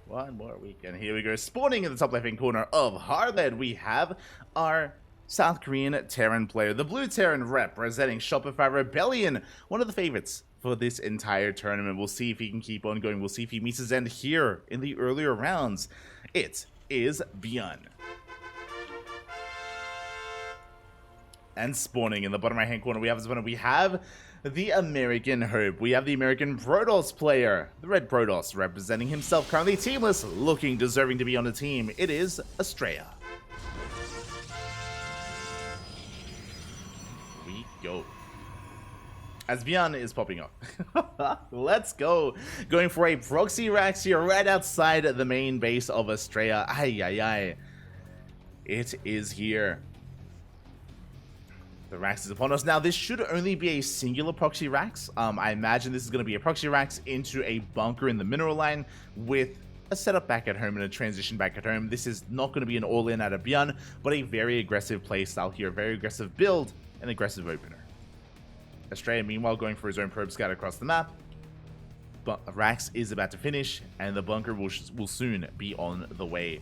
One more weekend. Here we go. Spawning in the top left-hand corner of Harled, we have our South Korean Terran player, the Blue Terran representing Shopify Rebellion, one of the favorites for this entire tournament. We'll see if he can keep on going. We'll see if he meets his end here in the earlier rounds. It is ByuN. And spawning in the bottom right-hand corner, we have the American Hope. We have the American Protoss player, the Red Protoss, representing himself, currently teamless, looking deserving to be on the team. It is Astrea. We go. As ByuN is popping up. Let's go. Going for a proxy Rax here right outside the main base of Astrea. Ay, ay, ay. It is here. The Rax is upon us. Now, this should only be a singular proxy Rax. I imagine this is going to be a proxy Rax into a bunker in the mineral line with a setup back at home and a transition back at home. This is not going to be an all-in out of ByuN, but a very aggressive playstyle here. Very aggressive build and aggressive opener. Astrea, meanwhile, going for his own probe scout across the map. But Rax is about to finish, and the bunker will soon be on the way.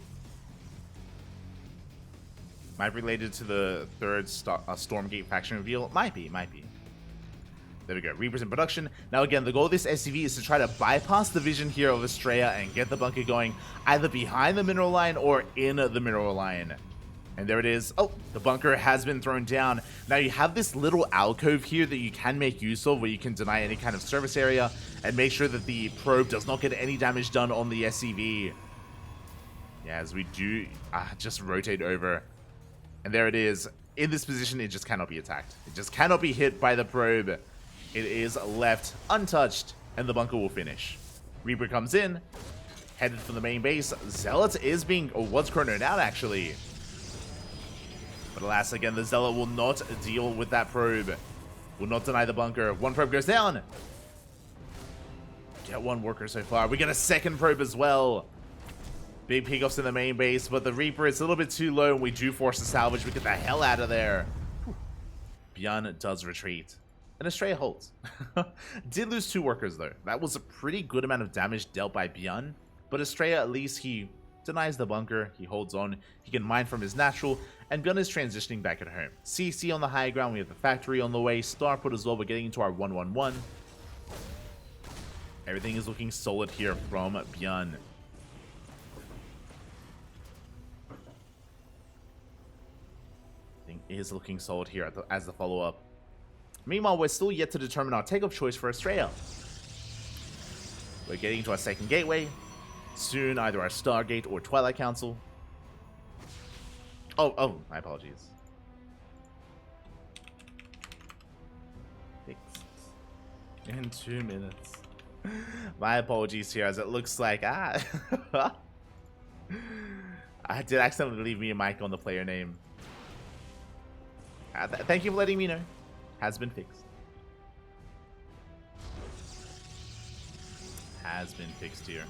Might be related to the third Stormgate faction reveal. Might be. There we go. Reapers in production. Now again, the goal of this SCV is to try to bypass the vision here of Astrea and get the bunker going either behind the mineral line or in the mineral line. And there it is. Oh, the bunker has been thrown down. Now you have this little alcove here that you can make use of where you can deny any kind of service area and make sure that the probe does not get any damage done on the SCV. Yeah, as we do just rotate over. And there it is. In this position, it just cannot be attacked. It just cannot be hit by the probe. It is left untouched, and the bunker will finish. Reaper comes in, headed for the main base. Zealot is being, or was chronoed out, actually. But alas, again, the Zealot will not deal with that probe. Will not deny the bunker. One probe goes down. Get one worker so far. We get a second probe as well. Big pickoffs in the main base, but the Reaper is a little bit too low, and we do force a salvage. We get the hell out of there. ByuN does retreat. And Astrea holds. Did lose 2 workers, though. That was a pretty good amount of damage dealt by ByuN. But Astrea, at least he denies the bunker. He holds on. He can mine from his natural. And ByuN is transitioning back at home. CC on the high ground. We have the factory on the way. Starport as well. We're getting into our 1-1-1. Everything is looking solid here from ByuN. Is looking solid here as the follow-up. Meanwhile, we're still yet to determine our take-off choice for Astrea. We're getting to our second gateway. Soon, either our Stargate or Twilight Council. Oh, my apologies. In 2 minutes. My apologies here, as it looks like I did accidentally leave me a mic on the player name. Thank you for letting me know. Has been fixed. Has been fixed here.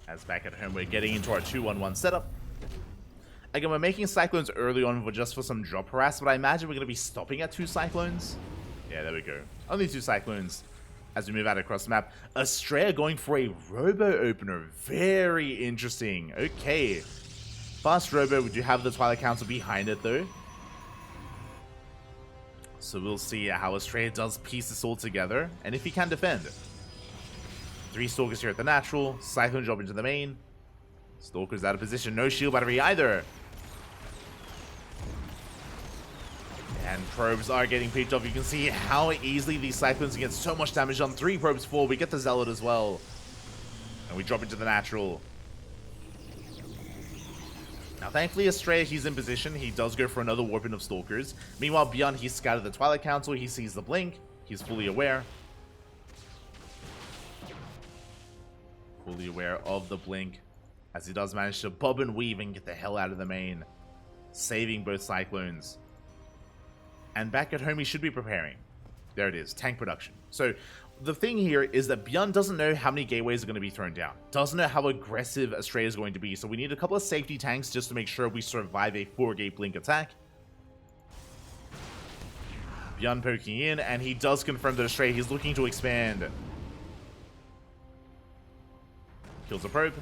As back at home, we're getting into our 2-1-1 setup. Again, we're making Cyclones early on just for some drop harass, but I imagine we're going to be stopping at 2 Cyclones. Yeah, there we go. Only 2 Cyclones as we move out across the map. Astrea going for a Robo Opener. Very interesting. Okay. Fast Robo, we do have the Twilight Council behind it, though. So we'll see how Astrea does piece this all together, and if he can defend. 3 Stalkers here at the natural. Cyclone drop into the main. Stalkers out of position. No shield battery either. And probes are getting picked off. You can see how easily these Cyclones get so much damage on. 3 probes fall. We get the Zealot as well. And we drop into the natural. Now, thankfully, Astrea, he's in position. He does go for another warping of Stalkers. Meanwhile, ByuN, he's scouted the Twilight Council. He sees the blink. He's fully aware. Fully aware of the blink. As he does manage to bob and weave and get the hell out of the main. Saving both Cyclones. And back at home, he should be preparing. There it is. Tank production. So, the thing here is that ByuN doesn't know how many gateways are going to be thrown down. Doesn't know how aggressive Astrea is going to be. So we need a couple of safety tanks just to make sure we survive a 4-gate blink attack. ByuN poking in, and he does confirm that Astrea, he's looking to expand. Kills a probe.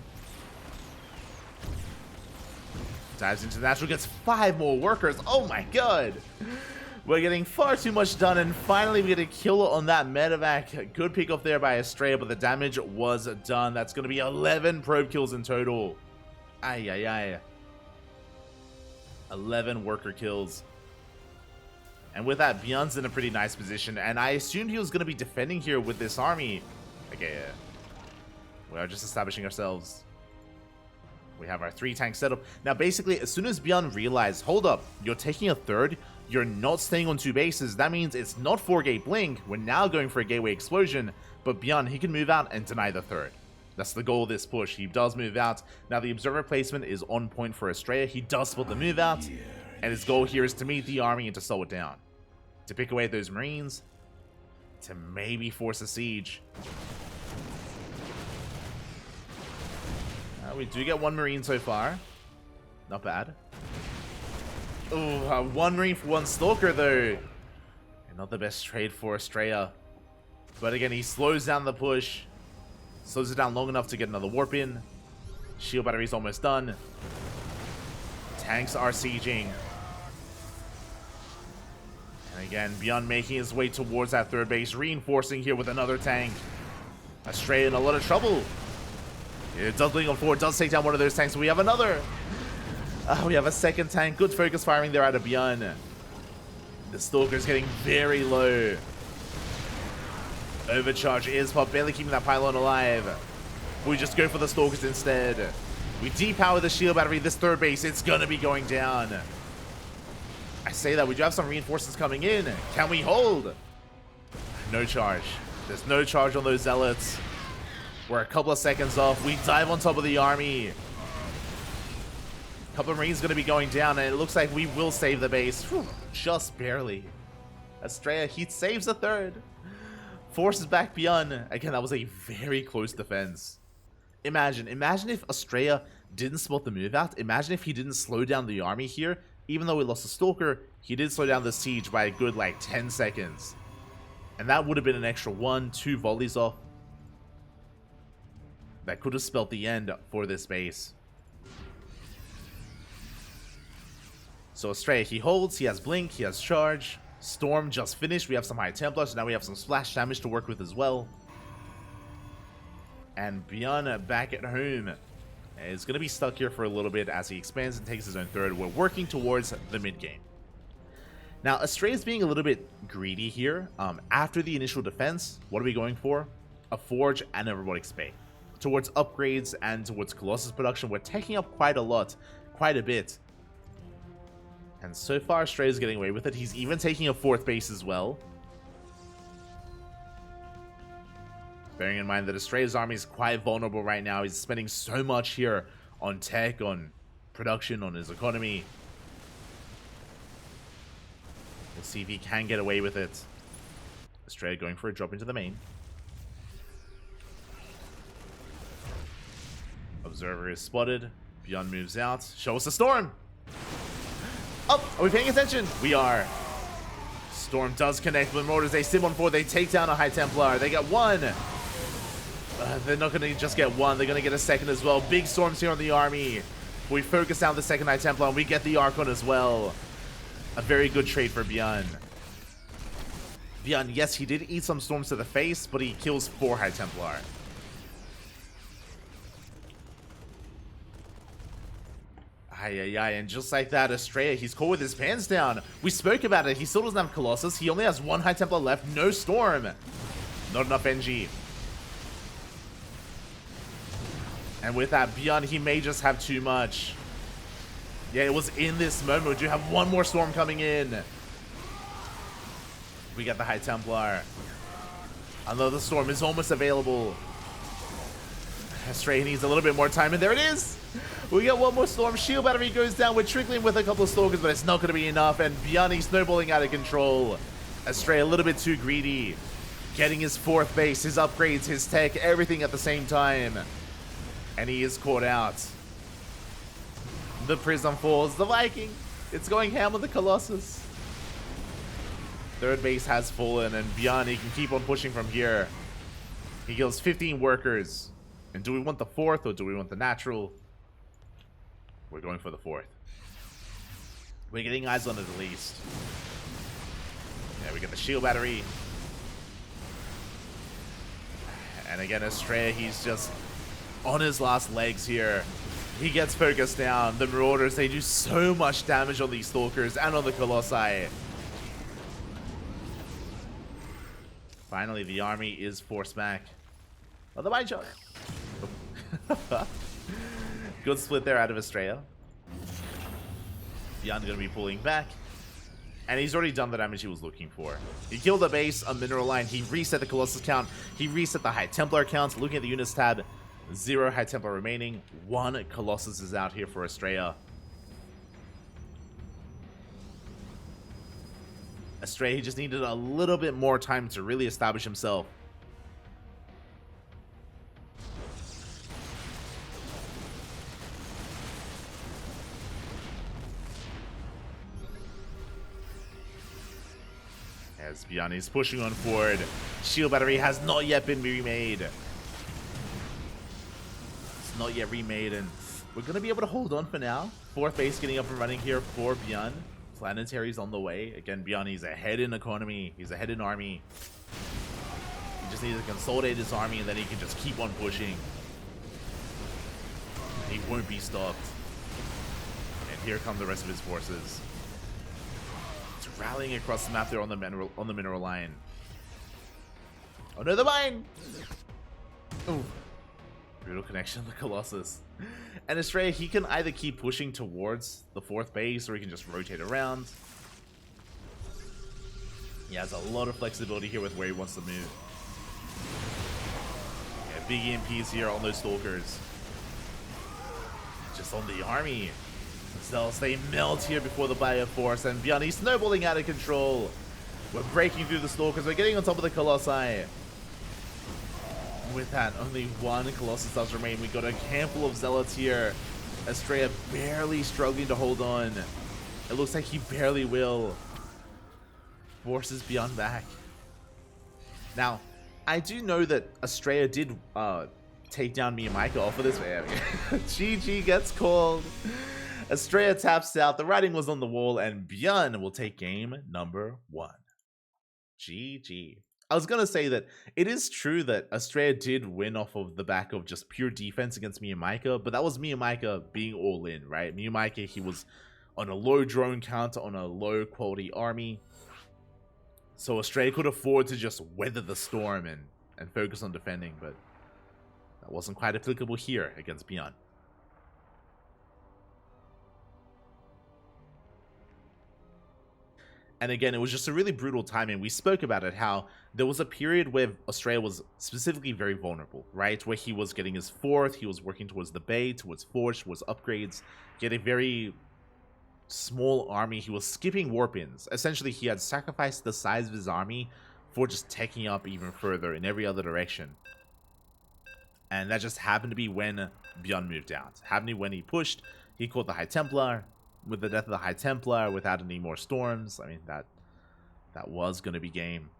Dives into the natural, gets 5 more workers. Oh my god! We're getting far too much done, and finally we get a kill on that medevac. Good pick off there by Astrea, but the damage was done. That's going to be 11 probe kills in total. Ay, ay, ay. 11 worker kills. And with that, ByuN's in a pretty nice position, and I assumed he was going to be defending here with this army. Okay, yeah. We are just establishing ourselves. We have our 3 tank setup. Now, basically, as soon as ByuN realized, hold up, you're taking a third, you're not staying on 2 bases, that means it's not 4-gate blink, we're now going for a gateway explosion, but ByuN, he can move out and deny the third. That's the goal of this push. He does move out. Now, the observer placement is on point for Astrea. He does spot the move out, and his goal here is to meet the army and to slow it down. To pick away those Marines, to maybe force a siege. We do get 1 Marine so far. Not bad. Oh, 1 Marine for 1 Stalker, though. And not the best trade for Astrea. But again, he slows down the push. Slows it down long enough to get another warp in. Shield battery's almost done. Tanks are sieging. And again, ByuN making his way towards that 3rd base. Reinforcing here with another tank. Astrea in a lot of trouble. Duckling on 4 does take down one of those tanks. We have another. We have a 2nd tank. Good focus firing there out of ByuN. The Stalker's getting very low. Overcharge is pop, barely keeping that pylon alive. We just go for the Stalkers instead. We depower the shield battery. This 3rd base, it's gonna be going down. I say that, we do have some reinforcements coming in. Can we hold? No charge. There's no charge on those zealots. We're a couple of seconds off. We dive on top of the army. A couple of Marines going to be going down, and it looks like we will save the base. Whew, just barely. Astrea, he saves a 3rd. Forces back ByuN. Again, that was a very close defense. Imagine if Astrea didn't spot the move out. Imagine if he didn't slow down the army here. Even though we lost a Stalker, he did slow down the siege by a good, like, 10 seconds. And that would have been an extra 1-2 volleys off. That could have spelled the end for this base. So Astrea, he holds, he has blink, he has charge. Storm just finished, we have some high Templars, so now we have some splash damage to work with as well. And ByuN back at home is going to be stuck here for a little bit as he expands and takes his own 3rd. We're working towards the mid game. Now, Astrea is being a little bit greedy here. After the initial defense, what are we going for? A Forge and a Robotic Spade. Towards upgrades and towards Colossus production, we're taking up quite a bit. And so far, Astrea is getting away with it. He's even taking a 4th base as well. Bearing in mind that Astrea's army is quite vulnerable right now. He's spending so much here on tech, on production, on his economy. We'll see if he can get away with it. Astrea going for a drop into the main. Observer is spotted. ByuN moves out. Show us the Storm! Oh, are we paying attention? We are. Storm does connect with mortars. They sim on 4. They take down a High Templar. They get 1. They're not going to just get 1. They're going to get a 2nd as well. Big storms here on the army. We focus down the 2nd High Templar and we get the Archon as well. A very good trade for ByuN. ByuN, yes, he did eat some storms to the face, but he kills 4 High Templar. And just like that, Astrea, he's caught with his pants down. We spoke about it. He still doesn't have Colossus. He only has 1 High Templar left. No Storm. Not enough NG. And with that, ByuN, he may just have too much. Yeah, it was in this moment. We do have 1 more Storm coming in. We got the High Templar. Another Storm is almost available. Astrea needs a little bit more time, and there it is. We get 1 more Storm. Shield battery goes down. We're trickling with a couple of Stalkers, but it's not going to be enough. And ByuN, he's snowballing out of control. Astrea a little bit too greedy. Getting his 4th base, his upgrades, his tech, everything at the same time. And he is caught out. The Prism falls. The Viking. It's going ham with the Colossus. 3rd base has fallen, and ByuN, he can keep on pushing from here. He kills 15 workers. And do we want the fourth or do we want the natural? We're going for the fourth. We're getting eyes on it at least. Yeah, we get the shield battery. And again, Astrea, he's just on his last legs here. He gets focused down. The Marauders, they do so much damage on these Stalkers and on the Colossi. Finally, the army is forced back. Oh, the mine shot. Good split there out of Astrea. ByuN going to be pulling back. And he's already done the damage he was looking for. He killed the base, a mineral line. He reset the Colossus count. He reset the High Templar counts. Looking at the units tab, 0 High Templar remaining. 1 Colossus is out here for Astrea. Astrea, he just needed a little bit more time to really establish himself. As ByuN is pushing on forward. Shield battery has not yet been remade. It's not yet remade, and we're going to be able to hold on for now. 4th base getting up and running here for ByuN. Planetary's on the way. Again, ByuN, he's ahead in economy. He's ahead in army. He just needs to consolidate his army, and then he can just keep on pushing. He won't be stopped. And here come the rest of his forces. Rallying across the map there on the mineral line. Oh no, the mine! Ooh. Brutal connection, the Colossus. And Astrea, he can either keep pushing towards the 4th base or he can just rotate around. He has a lot of flexibility here with where he wants to move. Yeah, big EMPs here on those Stalkers. Just on the army. Zealots, they melt here before the Bio Force, and ByuN, he's snowballing out of control. We're breaking through the Stalkers, we're getting on top of the Colossi. With that, only 1 Colossus does remain. We got a handful of Zealots here. Astrea barely struggling to hold on. It looks like he barely will. Forces ByuN back. Now, I do know that Astrea did take down Miyamika off of this man. GG gets called. Astrea taps out. The writing was on the wall, and ByuN will take game number 1. GG. I was going to say that it is true that Astrea did win off of the back of just pure defense against Miyamika, but that was Miyamika being all in, right? Miyamika, he was on a low drone count, on a low quality army. So Astrea could afford to just weather the storm and focus on defending, but that wasn't quite applicable here against ByuN. And again, it was just a really brutal timing. We spoke about it, how there was a period where Astrea was specifically very vulnerable, right? Where he was getting his 4th, he was working towards the Bay, towards Forge, towards upgrades. He had a very small army. He was skipping warp-ins. Essentially, he had sacrificed the size of his army for just taking up even further in every other direction. And that just happened to be when ByuN moved out. Happened to be when he pushed, he caught the High Templar. With the death of the High Templar, without any more storms, I mean, that was going to be game.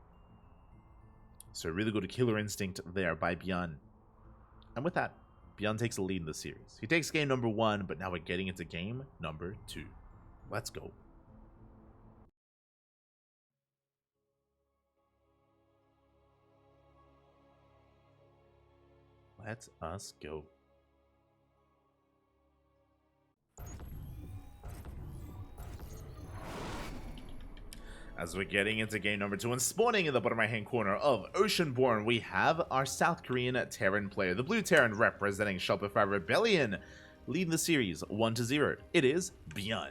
So really good killer instinct there by ByuN. And with that, ByuN takes the lead in the series. He takes game number 1, but now we're getting into game number 2. Let's go. Let us go. As we're getting into game number 2 and spawning in the bottom right hand corner of Oceanborn, we have our South Korean Terran player. The blue Terran representing Shopify Rebellion, leading the series 1-0. It is ByuN.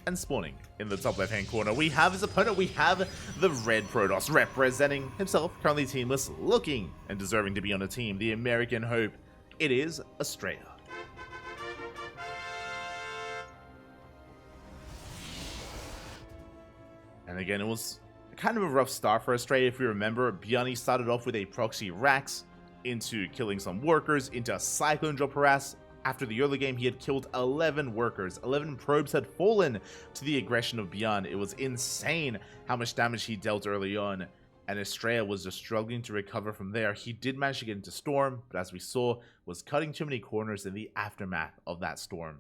And spawning in the top left hand corner, we have his opponent. We have the red Protoss representing himself, currently teamless, looking and deserving to be on a team. The American Hope. It is Astrea. And again, it was kind of a rough start for Astrea. If you remember, ByuN started off with a proxy Rax into killing some workers, into a Cyclone drop harass. After the early game, he had killed 11 workers. 11 probes had fallen to the aggression of ByuN. It was insane how much damage he dealt early on. and Astrea was just struggling to recover from there. He did manage to get into Storm, but as we saw, was cutting too many corners in the aftermath of that Storm.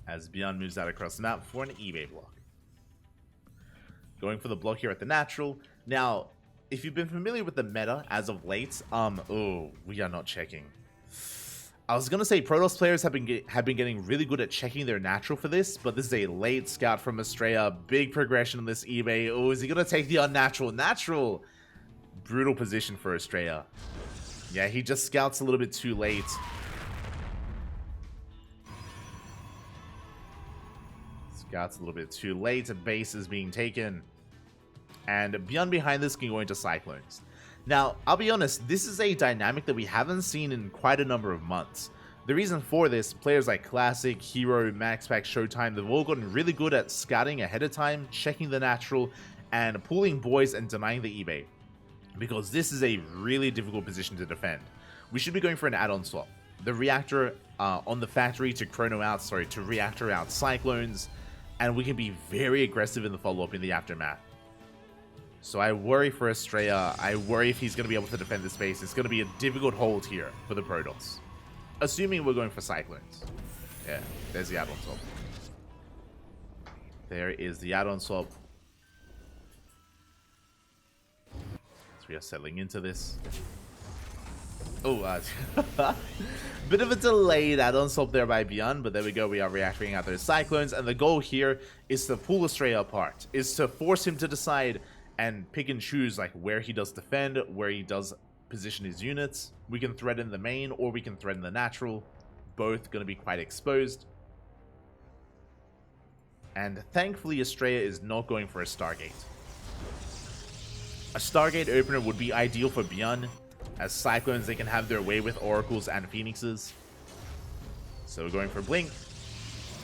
As ByuN moves out across the map for an eBay block. Going for the block here at the natural. Now, if you've been familiar with the meta as of late, oh, we are not checking. I was gonna say Protoss players have been getting really good at checking their natural for this, but this is a late scout from Astrea. Big progression on this eBay. Oh, is he gonna take the unnatural? Natural! Brutal position for Astrea. Yeah, he just scouts a little bit too late. Scouts a little bit too late. A base is being taken. And ByuN behind this can go into Cyclones. Now, I'll be honest, this is a dynamic that we haven't seen in quite a number of months. The reason for this, players like Classic, Hero, MaxPack, Showtime, they've all gotten really good at scouting ahead of time, checking the natural, and pulling boys and denying the eBay. Because this is a really difficult position to defend. We should be going for an add-on swap. The reactor on the factory to chrono out, to reactor out Cyclones, and we can be very aggressive in the follow-up in the aftermath. So I worry for Astrea. I worry if he's going to be able to defend this base. It's going to be a difficult hold here for the Protoss. Assuming we're going for Cyclones. Yeah, there's the add-on swap. There is the add-on swap. So we are settling into this. Oh, bit of a delayed add-on swap there by ByuN, but there we go. We are reactivating out those Cyclones, and the goal here is to pull Astrea apart. Is to force him to decide and pick and choose like where he does defend, where he does position his units. We can threaten the main or we can threaten the natural. Both going to be quite exposed. And thankfully Astrea is not going for a Stargate. A Stargate opener would be ideal for ByuN. As Cyclones, they can have their way with Oracles and Phoenixes. So we're going for Blink.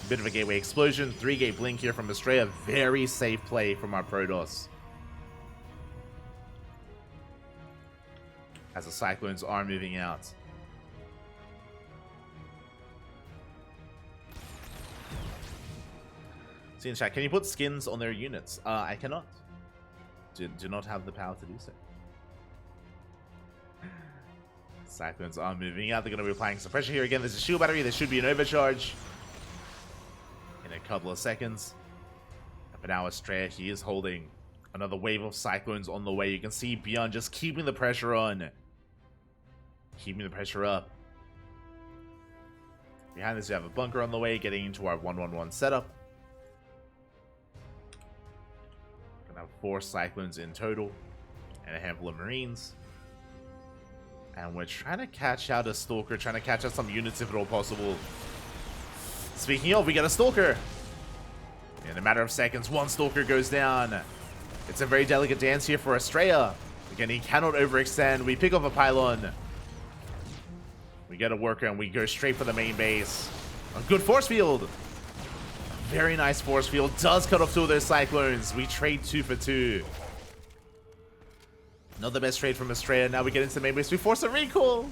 Bit of a gateway explosion. 3-gate Blink here from Astrea. Very safe play from our Protoss. As the Cyclones are moving out. See in chat, can you put skins on their units? I cannot. Do not have the power to do so. Cyclones are moving out. They're going to be applying some pressure here again. There's a shield battery. There should be an overcharge in a couple of seconds. But now Astrea, he is holding. Another wave of Cyclones on the way. You can see ByuN just keeping the pressure on. Keeping the pressure up. Behind this, we have a bunker on the way, getting into our 1-1-1 setup. Gonna have 4 Cyclones in total, and a handful of Marines. And we're trying to catch out a Stalker, trying to catch out some units if at all possible. Speaking of, we got a Stalker. In a matter of seconds, 1 Stalker goes down. It's a very delicate dance here for Astrea. Again, he cannot overextend. We pick off a pylon. We get a worker and we go straight for the main base. A good force field. A very nice force field. Does cut off 2 of those Cyclones. We trade 2 for 2. Not the best trade from Astrea. Now we get into the main base. We force a recall.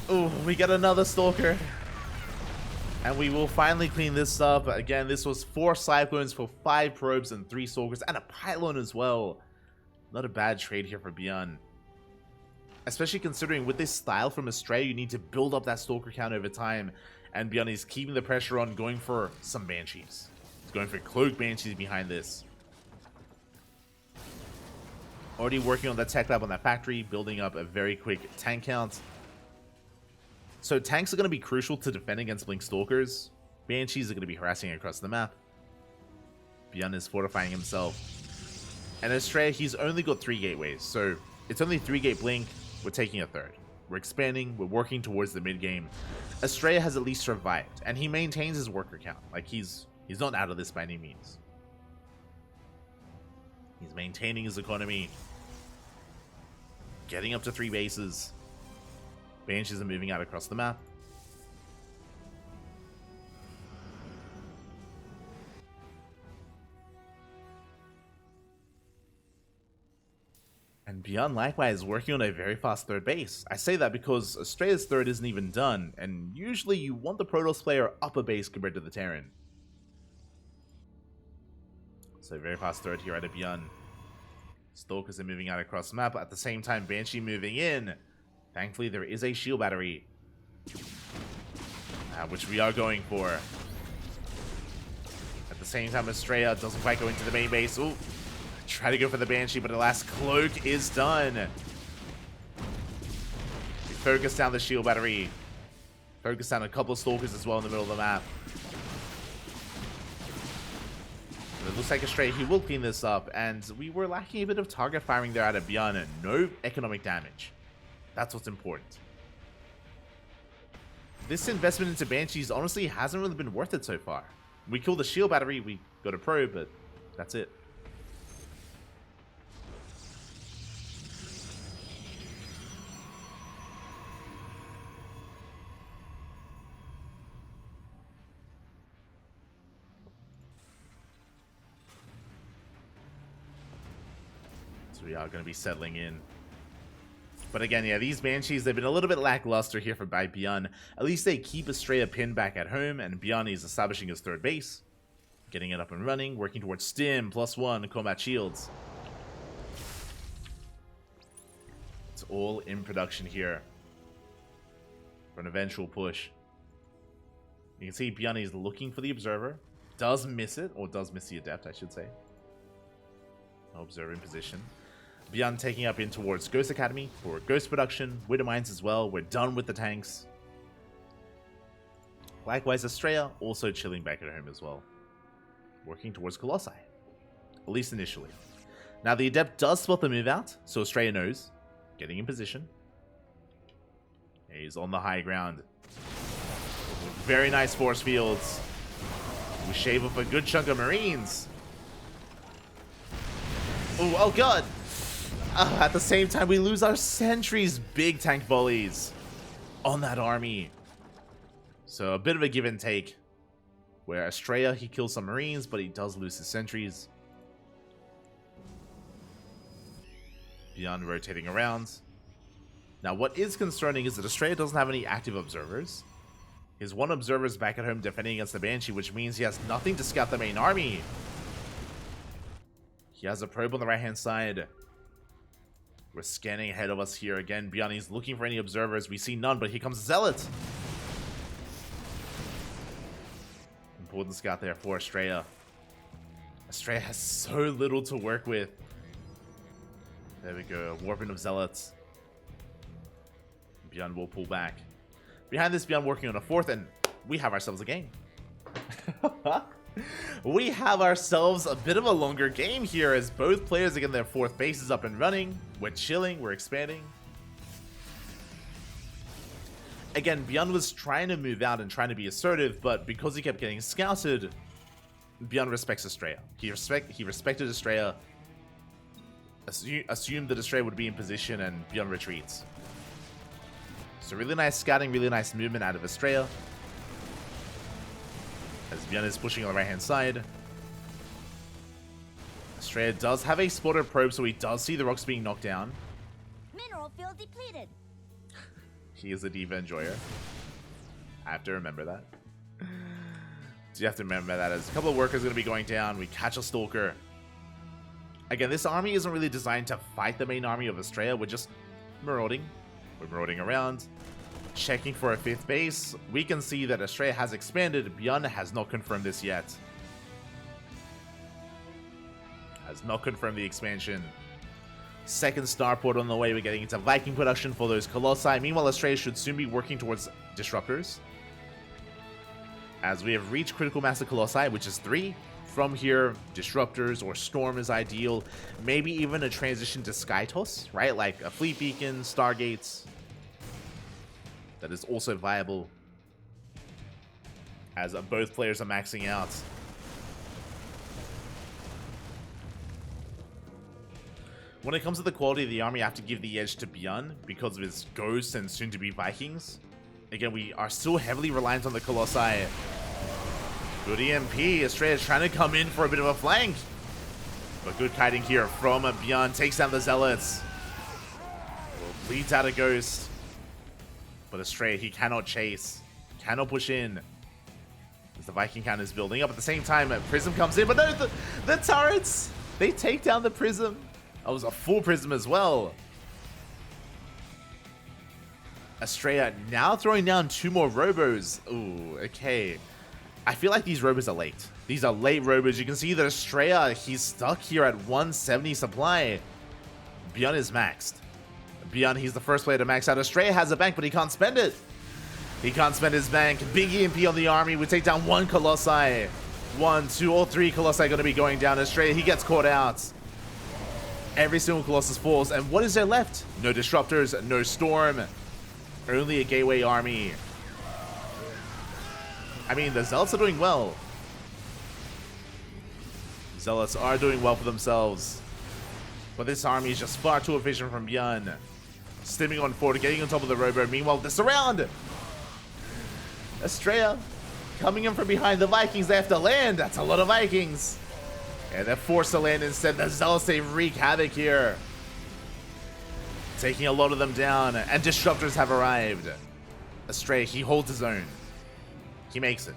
Oh, we get another Stalker. And we will finally clean this up. Again, this was 4 Cyclones for 5 probes and 3 Stalkers. And a pylon as well. Not a bad trade here for ByuN. Especially considering with this style from Astrea, you need to build up that Stalker count over time. And ByuN is keeping the pressure on, going for some Banshees. He's going for Cloak Banshees behind this. Already working on that tech lab on that factory, building up a very quick tank count. So tanks are going to be crucial to defend against Blink Stalkers. Banshees are going to be harassing across the map. ByuN is fortifying himself. And Astrea, he's only got 3 gateways, so it's only 3-gate Blink. We're taking a 3rd. We're expanding. We're working towards the mid game. Astrea has at least survived, and he maintains his worker count. Like he's not out of this by any means. He's maintaining his economy. Getting up to 3 bases. Banshees are moving out across the map. And ByuN likewise working on a very fast 3rd base. I say that because Astrea's 3rd isn't even done, and usually you want the Protoss player up a base compared to the Terran. So very fast third here at a ByuN. Stalkers are moving out across the map. At the same time, Banshee moving in. Thankfully, there is a shield battery. Which we are going for. At the same time, Astrea doesn't quite go into the main base. Ooh. Try to go for the Banshee, but the last cloak is done. We focus down the shield battery. Focus down a couple of Stalkers as well in the middle of the map. It looks like Astrea, he will clean this up, and we were lacking a bit of target firing there out of ByuN, and no economic damage. That's what's important. This investment into Banshees honestly hasn't really been worth it so far. We killed the shield battery, we got a pro, but that's it. We are going to be settling in. But again, yeah, these Banshees, they've been a little bit lackluster here by ByuN. At least they keep Astrea pinned back at home, and ByuN is establishing his third base. Getting it up and running, working towards Stim, +1, combat shields. It's all in production here for an eventual push. You can see ByuN is looking for the Observer. Does miss it, or does miss the Adept, I should say. No Observer in position. ByuN taking up in towards Ghost Academy for Ghost production. Widow Mines as well. We're done with the tanks. Likewise, Astrea also chilling back at home as well. Working towards Colossi. At least initially. Now the Adept does spot the move out, so Astrea knows. Getting in position. He's on the high ground. Very nice force fields. We shave off a good chunk of Marines. Ooh, oh god! At the same time, we lose our sentries. Big tank volleys on that army. So a bit of a give and take. Where Astrea, he kills some Marines, but he does lose his sentries. ByuN rotating around. Now, what is concerning is that Astrea doesn't have any active observers. His one observer is back at home defending against the Banshee, which means he has nothing to scout the main army. He has a probe on the right-hand side. We're scanning ahead of us here again. ByuN is looking for any observers. We see none, but here comes Zealot. Important scout there for Astrea. Astrea has so little to work with. There we go. Warping of Zealots. ByuN will pull back. Behind this, ByuN working on a fourth, and we have ourselves a game. We have ourselves a bit of a longer game here as both players are getting their fourth bases up and running. We're chilling, we're expanding. Again, ByuN was trying to move out and trying to be assertive, but because he kept getting scouted, ByuN respects Astrea. He respected Astrea, assumed that Astrea would be in position, and ByuN retreats. So really nice scouting, really nice movement out of Astrea. As ByuN is pushing on the right-hand side. Astrea does have a spotter probe, so he does see the rocks being knocked down. Mineral field depleted. He is a D.Va enjoyer. I have to remember that. So you have to remember that as a couple of workers are going to be going down. We catch a Stalker. Again, this army isn't really designed to fight the main army of Astrea. We're just marauding. We're marauding around. Checking for a fifth base. We can see that Astrea has expanded. ByuN has not confirmed this yet. Has not confirmed the expansion. Second starport on the way. We're getting into Viking production for those Colossi. Meanwhile, Astrea should soon be working towards Disruptors. As we have reached critical mass of Colossi, which is 3. From here, Disruptors or Storm is ideal. Maybe even a transition to Skytoss, right? Like a Fleet Beacon, Stargates. That is also viable. As both players are maxing out. When it comes to the quality of the army, I have to give the edge to ByuN because of his Ghosts and soon-to-be Vikings. Again, we are still heavily reliant on the Colossi. Good EMP. Astrea is trying to come in for a bit of a flank. But good kiting here from ByuN. Takes down the Zealots. Bleeds out a Ghost. But Astrea, he cannot chase. Cannot push in. As the Viking count is building up. At the same time, Prism comes in. But no, the turrets, they take down the Prism. That was a full Prism as well. Astrea now throwing down 2 more Robos. Ooh, okay. I feel like these Robos are late. These are late Robos. You can see that Astrea, he's stuck here at 170 supply. ByuN is maxed. ByuN, he's the first player to max out. Astrea has a bank, but he can't spend it. He can't spend his bank. Big EMP on the army. We take down 1 Colossi. 1, 2, all 3 Colossi going to be going down. Astrea, he gets caught out. Every single Colossus falls. And what is there left? No Disruptors, no Storm. Only a Gateway army. I mean, the Zealots are doing well. Zealots are doing well for themselves. But this army is just far too efficient from ByuN. Stimming on forward, getting on top of the Robo. Meanwhile, the surround! Astrea coming in from behind the Vikings. They have to land. That's a lot of Vikings. And they're forced to land instead. The Zealots, they wreak havoc here. Taking a lot of them down, and Disruptors have arrived. Astrea, he holds his own. He makes it.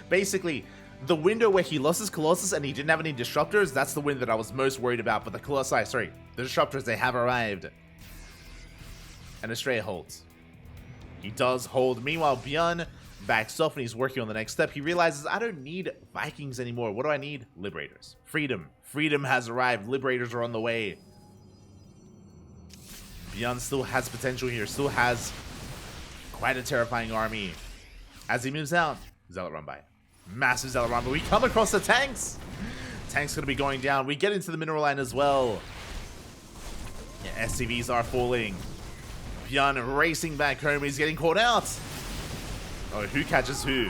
Basically, the window where he lost his Colossus and he didn't have any Disruptors, that's the win that I was most worried about. But the Colossi, sorry, the Disruptors, they have arrived. And Astrea holds. He does hold. Meanwhile, ByuN backs off and he's working on the next step. He realizes, I don't need Vikings anymore. What do I need? Liberators. Freedom. Freedom has arrived. Liberators are on the way. ByuN still has potential here, still has quite a terrifying army. As he moves out, Zealot run by. Massive Zealot run by. We come across the tanks. Tanks going to be going down. We get into the mineral line as well. Yeah, SCVs are falling. ByuN racing back home. He's getting caught out. Oh, who catches who?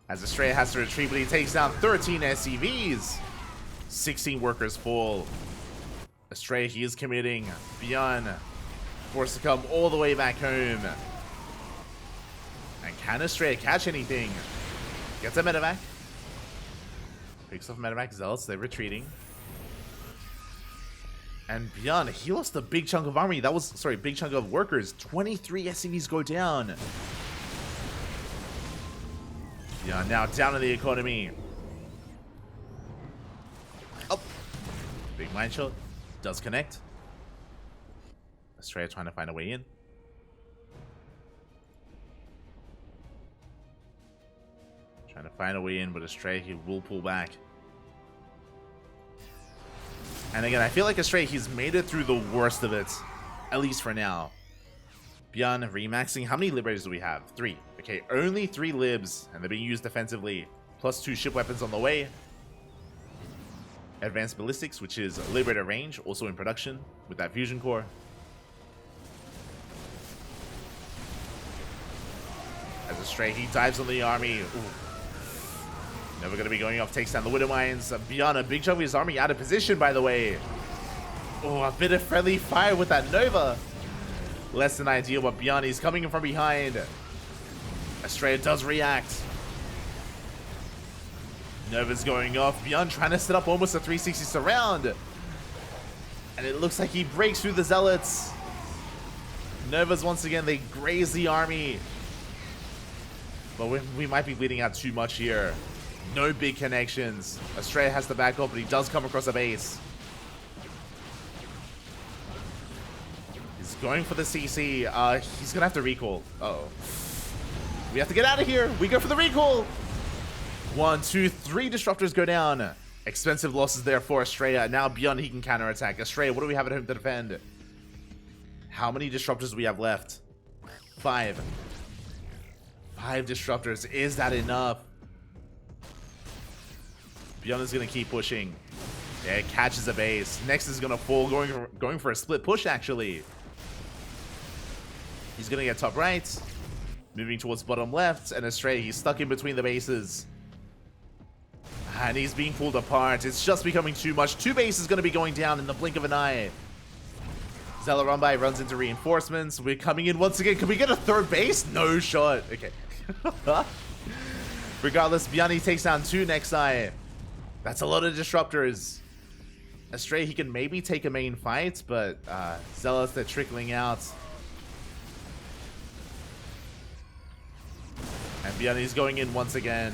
As Astrea has to retreat, but he takes down 13 SCVs. 16 workers fall. Astrea, he is committing. ByuN forced to come all the way back home. And can Astrea catch anything? Gets a medevac. Picks off medevac. Zealots, they're retreating. And ByuN, he lost a big chunk of army. That was, sorry, big chunk of workers. 23 SCVs go down. ByuN now down in the economy. Oh, big mine shot. Does connect. Astrea trying to find a way in. Trying to find a way in, but Astrea, he will pull back. And again, I feel like Astrea, he's made it through the worst of it. At least for now. ByuN remaxing. How many Liberators do we have? 3. Okay, only 3 Libs. And they're being used defensively. Plus 2 ship weapons on the way. Advanced Ballistics, which is Liberator range, also in production with that fusion core. As Astrea, he dives on the army. Ooh. Never going to be going off, takes down the Widow Mines. ByuN, a big chunk of his army out of position, by the way. Oh, a bit of friendly fire with that Nova. Less than ideal, but ByuN, he's coming in from behind. Astrea does react. Nova's going off. ByuN trying to set up almost a 360 surround. And it looks like he breaks through the Zealots. Nova's once again, they graze the army. But we might be bleeding out too much here. No big connections. Astrea has to back up, but he does come across a base. He's going for the CC. He's going to have to recall. Uh-oh. We have to get out of here. We go for the recall. 1, 2, 3 Disruptors go down. Expensive losses there for Astrea. Now ByuN, he can counterattack. Astrea, what do we have at home to defend? How many Disruptors do we have left? 5. 5 Disruptors. Is that enough? ByuN is going to keep pushing. Yeah, it catches a base. Next is going to fall, going for a split push, actually. He's going to get top right. Moving towards bottom left. And Astrea, he's stuck in between the bases. And he's being pulled apart. It's just becoming too much. 2 bases going to be going down in the blink of an eye. Zealot run by, runs into reinforcements. We're coming in once again. Can we get a 3rd base? No shot. Okay. Regardless, ByuN takes down 2 next eye. That's a lot of Disruptors. Astrea, he can maybe take a main fight, but Zealots, they're trickling out. ByuN is going in once again.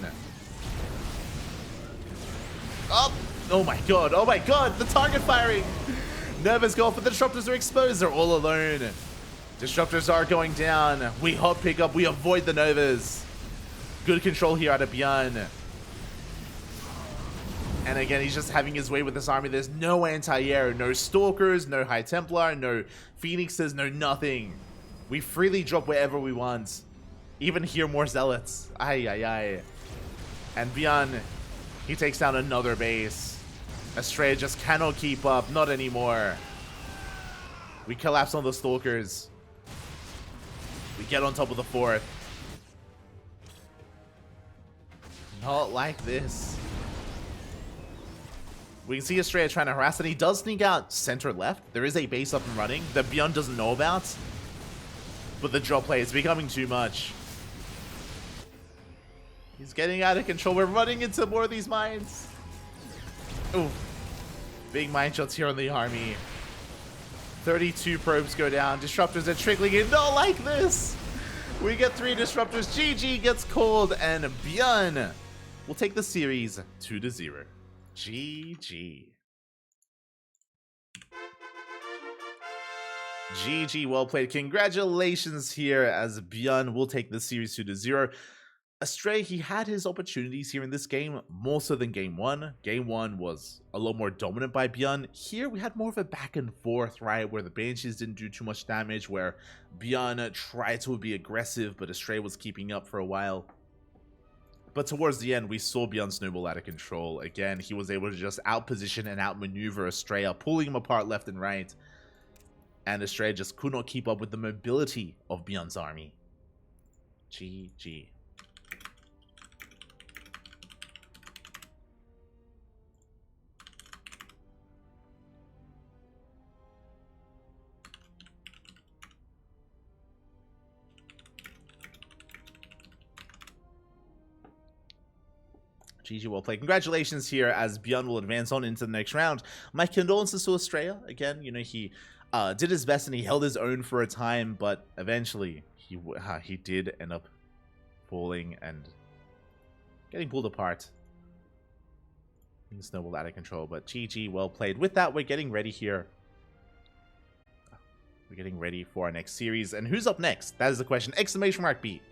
Oh! Oh my god, oh my god, the target firing! Nervous goal, but the disruptors are exposed, they're all alone. Disruptors are going down. We hot pick up, we avoid the Novas. Good control here out of ByuN. And again, he's just having his way with this army. There's no anti-air, no Stalkers, no High Templar, no Phoenixes, no nothing. We freely drop wherever we want. Even here, more Zealots. Ay, ay, ay. And ByuN, he takes down another base. Astrea just cannot keep up. Not anymore. We collapse on the Stalkers. We get on top of the 4th. Not like this. We can see Astrea trying to harass, and he does sneak out center left. There is a base up and running that ByuN doesn't know about. But the drop play is becoming too much. He's getting out of control. We're running into more of these mines. Ooh. Big mine shots here on the army. 32 probes go down. Disruptors are trickling in. Not like this. We get 3 disruptors. GG gets called, and ByuN will take the series 2-0. GG. GG, well played. Congratulations here as ByuN will take the series 2-0. Astrea, he had his opportunities here in this game, more so than game 1. Game 1 was a lot more dominant by ByuN. Here we had more of a back and forth, right, where the Banshees didn't do too much damage, where ByuN tried to be aggressive, but Astrea was keeping up for a while. But towards the end, we saw ByuN snowball out of control. Again, he was able to just outposition and outmaneuver Astrea, pulling him apart left and right. And Astrea just could not keep up with the mobility of ByuN's army. GG. GG, well played. Congratulations here as ByuN will advance on into the next round. My condolences to Astrea. Again, you know, he did his best and he held his own for a time, but eventually he did end up falling and getting pulled apart. Being snowballed out of control, but GG, well played. With that, we're getting ready here. We're getting ready for our next series. And who's up next? That is the question. !B.